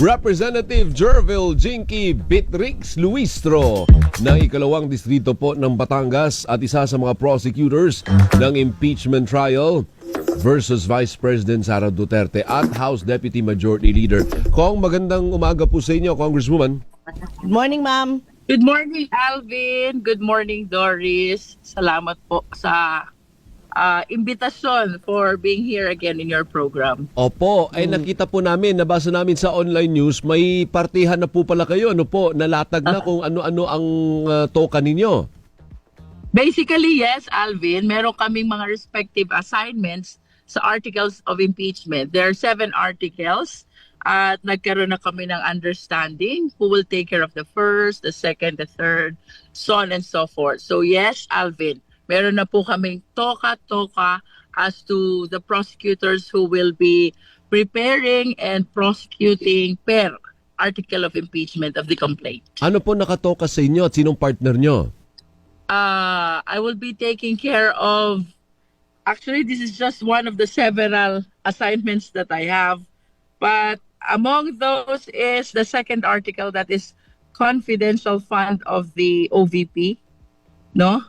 Representative Jervil Jinky Bitrix Luistro ng ikalawang distrito po ng Batangas at isa sa mga prosecutors ng impeachment trial versus Vice President Sara Duterte at House Deputy Majority Leader. Kong, magandang umaga po sa inyo, Congresswoman. Good morning, ma'am. Good morning, Alvin. Good morning, Doris. Salamat po sa imbitasyon for being here again in your program. Opo, ay nakita po namin, nabasa namin sa online news, may partihan na po pala kayo, ano po, nalatag na kung ano-ano ang toka ninyo. Basically, yes, Alvin, meron kaming mga respective assignments sa articles of impeachment. There are 7 articles at nagkaroon na kami ng understanding who will take care of the first, the second, the third, so on and so forth. So yes, Alvin, meron na po kaming toka-toka as to the prosecutors who will be preparing and prosecuting per article of impeachment of the complaint. Ano po nakatoka sa inyo at sinong partner nyo? I will be taking care of, actually this is just one of the several assignments that I have, but among those is the second article, that is confidential fund of the OVP, no?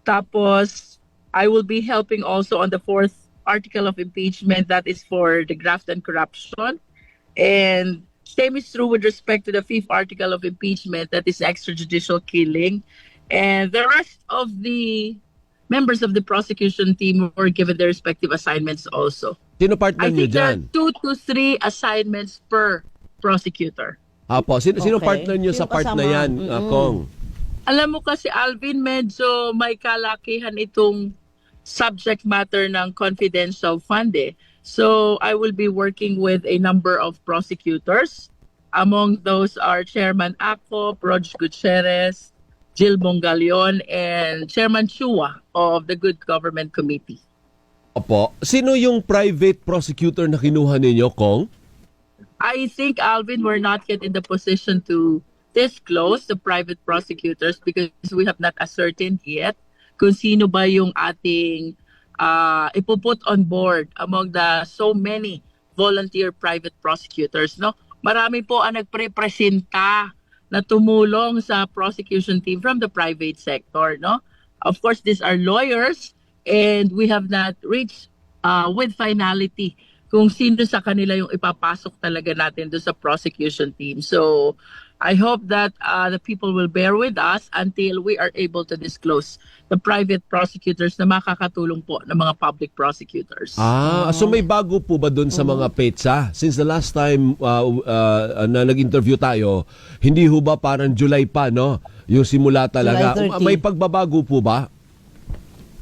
Tapos, I will be helping also on the 4th article of impeachment, that is for the graft and corruption. And same is true with respect to the 5th article of impeachment, that is extrajudicial killing. And the rest of the members of the prosecution team were given their respective assignments also. Sino partner I nyo think there are dyan? 2 to 3 assignments per prosecutor. Apo, sino Okay. partner nyo sa Sino part na kasama? yan, Kong? Alam mo kasi, Alvin, medyo may kalakihan itong subject matter ng confidential fund eh. So I will be working with a number of prosecutors. Among those are Chairman Ako, Rog Gutierrez, Jill Bongalion, and Chairman Chua of the Good Government Committee. Opo, sino yung private prosecutor na kinuha ninyo, Kong? I think, Alvin, we're not yet in the position to disclose the private prosecutors because we have not ascertained yet kung sino ba yung ating ipuput on board among the so many volunteer private prosecutors. No, marami po ang nagprepresenta na tumulong sa prosecution team from the private sector. No, of course, these are lawyers and we have not reached with finality kung sino sa kanila yung ipapasok talaga natin doon sa prosecution team. So I hope that the people will bear with us until we are able to disclose the private prosecutors na makakatulong po ng mga public prosecutors. So may bago po ba doon sa mga petsa? Since the last time na nag-interview tayo, hindi ho ba parang July pa, no? Yung simula talaga. July 30. May pagbabago po ba?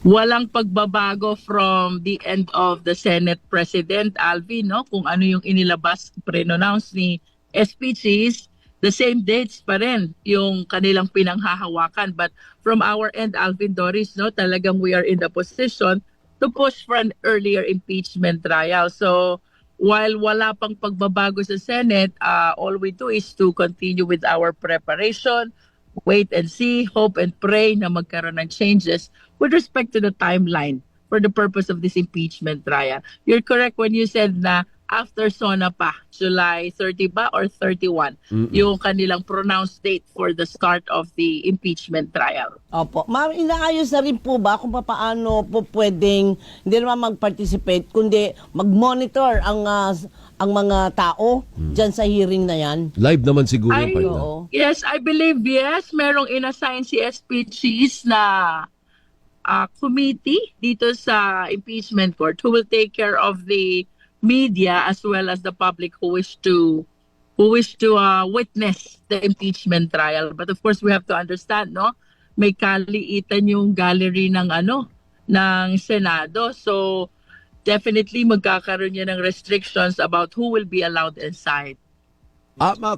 Walang pagbabago from the end of the Senate President, Alvin, no? Kung ano yung inilabas, pre-announce ni SP Cheese, the same dates pa rin yung kanilang pinanghahawakan. But from our end, Alvin, Doris, no, talagang we are in the position to push for an earlier impeachment trial. So while wala pang pagbabago sa Senate, all we do is to continue with our preparation, wait and see, hope and pray na magkaroon ng changes with respect to the timeline for the purpose of this impeachment trial. You're correct when you said na after SONA pa, July 30 ba or 31, yung kanilang pronounced date for the start of the impeachment trial. Opo. Ma'am, inaayos na rin po ba kung paano po pwedeng hindi naman mag-participate, kundi mag-monitor ang mga tao dyan sa hearing na yan? Live naman siguro yung part na. Oo. Yes, I believe, yes, merong inassign si SP Cheese na committee dito sa impeachment court who will take care of the media as well as the public who wish to witness the impeachment trial. But of course, we have to understand, no, may kaliitan yung gallery ng ng Senado. So definitely magkakaroon niya ng restrictions about who will be allowed inside.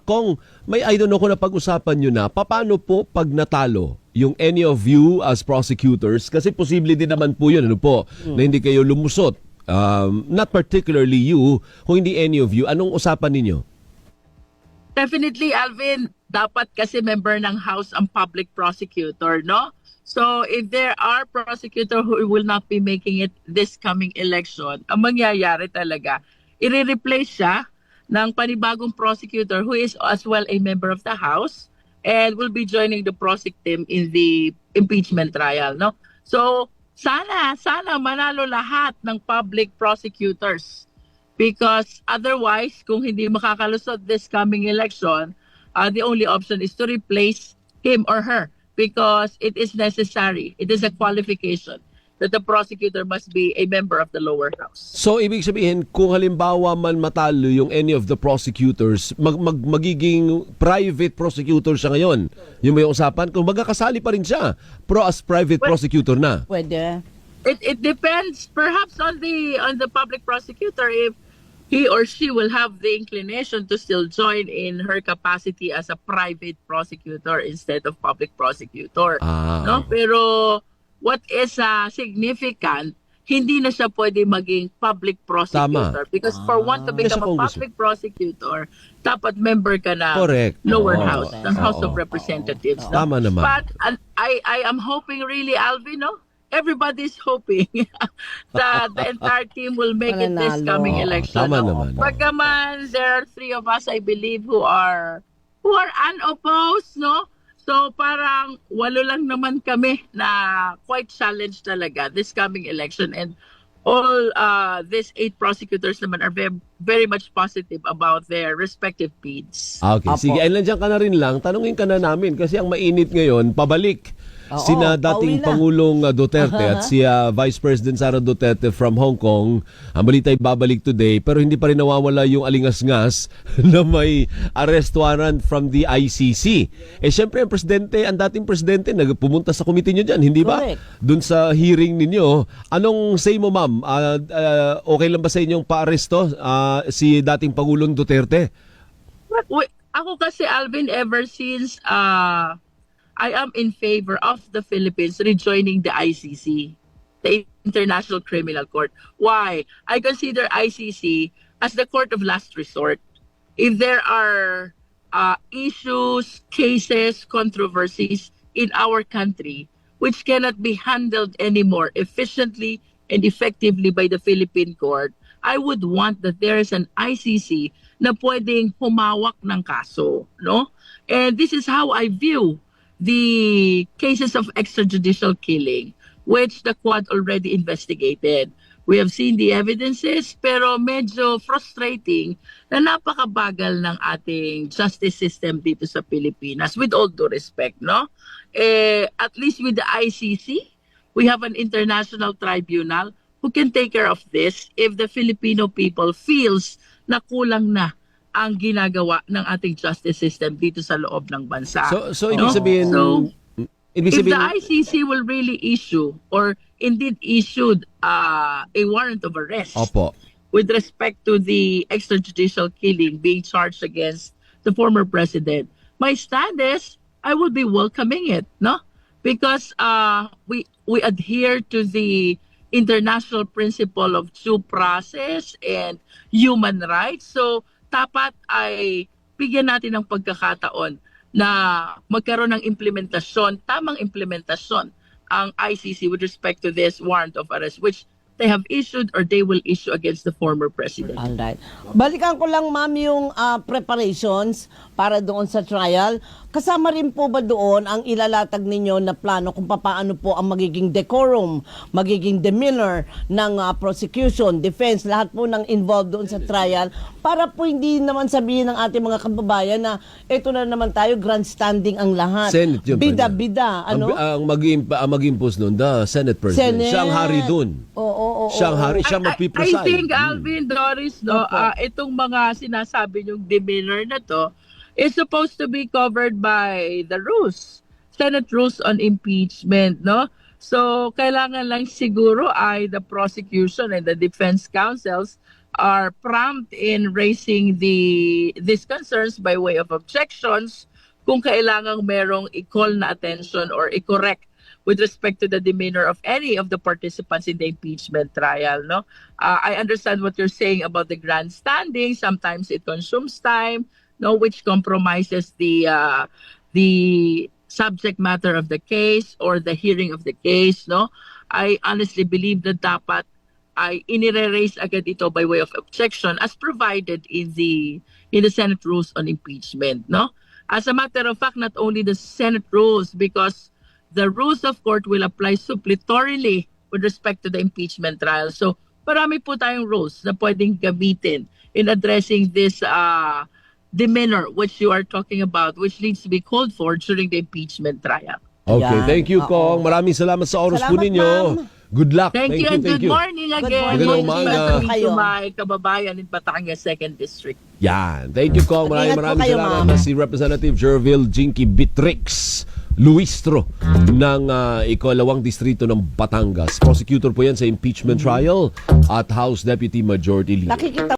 Kong, I don't know kung napag-usapan nyo na, paano po pag natalo yung any of you as prosecutors? Kasi posible din naman po yun, na hindi kayo lumusot. Not particularly you, kung hindi any of you, anong usapan ninyo? Definitely, Alvin, dapat kasi member ng House ang public prosecutor, no? So if there are prosecutors who will not be making it this coming election, ang mangyayari talaga, i-replace siya ng panibagong prosecutor who is as well a member of the House and will be joining the prosec team in the impeachment trial, no? So, sana manalo lahat ng public prosecutors because otherwise, kung hindi makakalusot this coming election, the only option is to replace him or her because it is necessary. It is a qualification that the prosecutor must be a member of the lower house. So, ibig sabihin, kung halimbawa man matalo yung any of the prosecutors, magiging private prosecutor siya ngayon. Yung may usapan, kung magkakasali pa rin siya, as private prosecutor na. Pwede. It depends perhaps on the public prosecutor if he or she will have the inclination to still join in her capacity as a private prosecutor instead of public prosecutor. No? Pero what is significant, hindi na siya pwede maging public prosecutor. Tama. Because for one to become a public prosecutor, dapat member ka na Correct. lower house, ng House of Representatives. No? Tama naman. But I am hoping really, Alvin, no? Everybody's hoping that the entire team will make it this coming election. Tama No? naman. Pagkaman, there are 3 of us, I believe, who are unopposed, no? So parang 8 lang naman kami na quite challenged talaga this coming election, and all these 8 prosecutors naman are very, very much positive about their respective bids. Okay, sige. Ay, nandiyan ka na rin lang. Tanungin ka na namin kasi ang mainit ngayon, pabalik. Sina dating Pangulong Duterte at si Vice President Sara Duterte from Hong Kong. Ang balita ay babalik today pero hindi pa rin nawawala yung alingas-ngas na may arrest warrant from the ICC. Siyempre ang dating presidente nagpumunta sa committee nyo dyan, hindi ba? Correct. Doon sa hearing ninyo. Anong say mo, ma'am? Okay lang ba sa inyong pa-aresto si dating Pangulong Duterte? Ako kasi, Alvin, ever since I am in favor of the Philippines rejoining the ICC, the International Criminal Court. Why? I consider ICC as the court of last resort. If there are issues, cases, controversies in our country which cannot be handled anymore efficiently and effectively by the Philippine court, I would want that there is an ICC na pwedeng humawak ng kaso, no? And this is how I view the cases of extrajudicial killing, which the Quad already investigated. We have seen the evidences, pero medyo frustrating na napakabagal ng ating justice system dito sa Pilipinas, with all due respect, no? At least with the ICC, we have an international tribunal who can take care of this if the Filipino people feels na kulang na ang ginagawa ng ating justice system dito sa loob ng bansa. So ibig sabihin, if the ICC will really issue or indeed issued a warrant of arrest with respect to the extrajudicial killing being charged against the former president, my stand is I will be welcoming it, no? Because we adhere to the international principle of due process and human rights. So dapat ay bigyan natin ng pagkakataon na magkaroon ng implementasyon, tamang implementasyon ang ICC with respect to this warrant of arrest which they have issued or they will issue against the former president. Alright. Balikan ko lang, ma'am, yung preparations para doon sa trial. Kasama rin po ba doon ang ilalatag ninyo na plano kung paano po ang magiging decorum, magiging demeanor ng prosecution, defense, lahat po ng involved doon sa trial para po hindi naman sabihin ng ating mga kababayan na ito na naman tayo, grandstanding ang lahat. Senate yun. Bida-bida. Ano? Ang mag-impose nun, the Senate President. Senate. Siya ang hari dun. Siya ang hari, siya magpipreside. I think, Alvin, Doris, no, itong mga sinasabi yung demeanor na to is supposed to be covered by the rules, Senate rules on impeachment, no? So, kailangan lang siguro ay the prosecution and the defense counsels are prompt in raising these concerns by way of objections kung kailangang merong i-call na attention or i-correct with respect to the demeanor of any of the participants in the impeachment trial, no? I understand what you're saying about the grandstanding. Sometimes it consumes time, no, which compromises the subject matter of the case or the hearing of the case, no? I honestly believe that dapat ay inire-raise agad ito by way of objection as provided in the Senate rules on impeachment, no? As a matter of fact, not only the Senate rules, because the rules of court will apply suppletorily with respect to the impeachment trial. So, marami po tayong rules na pwedeng gamitin in addressing this demeanor which you are talking about, which needs to be called for during the impeachment trial. Okay, Ayan. thank you, Oo. Kong. Maraming salamat sa oras po Salamat, ninyo. ma'am. Good luck. Thank you and good morning again. morning. Magandang Good umaga. to my kababayan in Batangas 2nd District. Yan. Thank you, Kong. Ingat po Maraming kayo, salamat ma'am. na si Representative Jervil Jinky Bitrix Luistro ng ikalawang distrito ng Batangas. Prosecutor po yan sa impeachment trial at House Deputy Majority Leader. Nakikita